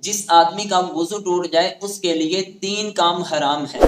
جس آدمی کا وضو ٹوٹ جائے اس کے لیے 3 کام حرام ہے۔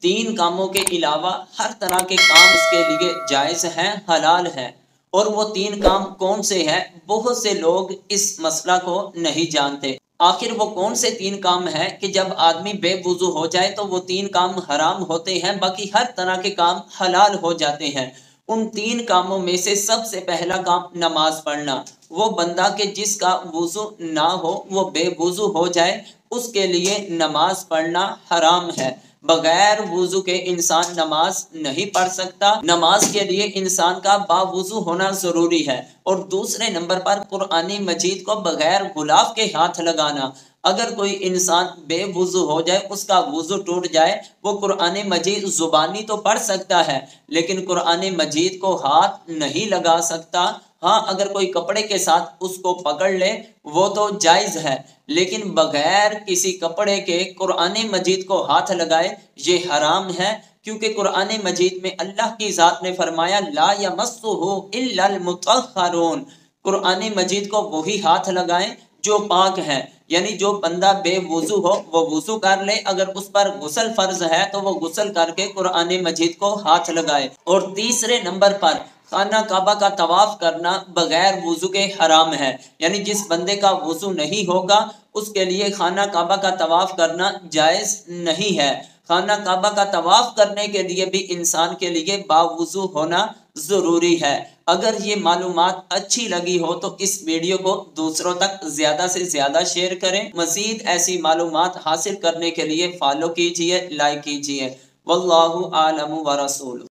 3 کاموں کے علاوہ ہر طرح کے کام اس کے لیے جائز ہیں، حلال ہیں۔ اور وہ 3 کام کون سے ہیں؟ بہت سے لوگ اس مسئلہ کو نہیں جانتے۔ آخر وہ کون سے 3 کام ہیں کہ جب آدمی بے وضو ہو جائے تو وہ 3 کام حرام ہوتے ہیں، باقی ہر طرح کے کام حلال ہو جاتے ہیں۔ ان 3 کاموں میں سے سب سے پہلا کام نماز پڑھنا۔ وہ بندہ کہ جس کا وضو نہ ہو، وہ بے وضو ہو جائے، اس کے لیے نماز پڑھنا حرام ہے۔ بغیر وضو کے انسان نماز نہیں پڑھ سکتا۔ نماز کے لیے انسان کا باوضو ہونا ضروری ہے۔ اور دوسرے نمبر پر قرآن مجید کو بغیر غلاف کے ہاتھ لگانا۔ اگر کوئی انسان بے وضو ہو جائے، اس کا وضو ٹوٹ جائے، وہ قرآن مجید زبانی تو پڑھ سکتا ہے لیکن قرآن مجید کو ہاتھ نہیں لگا سکتا۔ ہاں، اگر کوئی کپڑے کے ساتھ اس کو پکڑ لے وہ تو جائز ہے، لیکن بغیر کسی کپڑے کے قرآن مجید کو ہاتھ لگائے یہ حرام ہے، کیونکہ قرآن مجید میں اللہ کی ذات نے فرمایا لا یمسہ الا المطہرون۔ قرآن مجید کو وہی ہاتھ لگائیں جو پاک ہیں، یعنی جو بندہ بے وضو ہو وہ وضو کر لے، اگر اس پر غسل فرض ہے تو وہ غسل کر کے قرآن مجید کو ہاتھ لگائے۔ اور تیسرے نمبر پر خانہ کعبہ کا طواف کرنا بغیر وضو کے حرام ہے، یعنی جس بندے کا وضو نہیں ہوگا اس کے لیے خانہ کعبہ کا طواف کرنا جائز نہیں ہے۔ خانہ کعبہ کا طواف کرنے کے لیے بھی انسان کے لیے باوضو ہونا ضروری ہے۔ اگر یہ معلومات اچھی لگی ہو تو اس ویڈیو کو دوسروں تک زیادہ سے زیادہ شیئر کریں۔ مزید ایسی معلومات حاصل کرنے کے لیے فالو کیجئے، لائک کیجئے۔ واللہ اعلم ورسولہ۔